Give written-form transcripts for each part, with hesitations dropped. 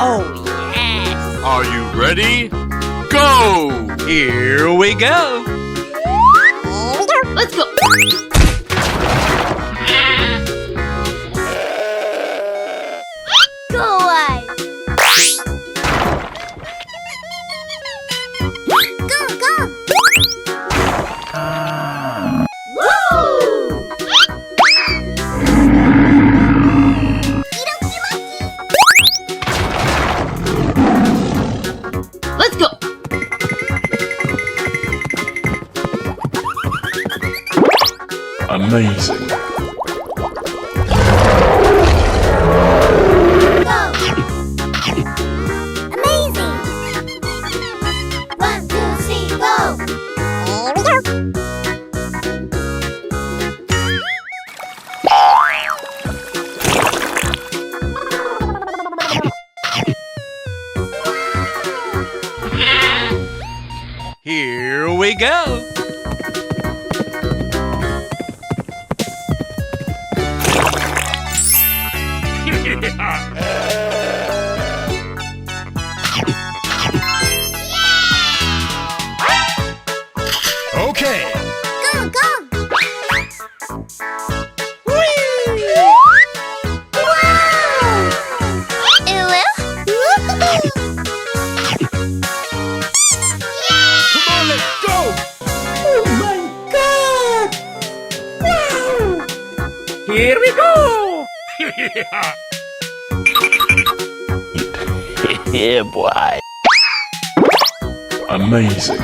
Oh, yes! Are you ready? Go! Here we go! Let's go! Go away! Go, go! Woo! Let's go! Amazing. Go! Amazing! 1, 2, 3, go! Here we go! Here we go! Okay. Go, go! Wow! Hello? Come on, let's go. Oh my God! Wow! Here we go! Yeah, boy. Amazing.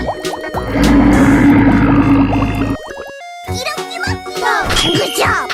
Go! Good job!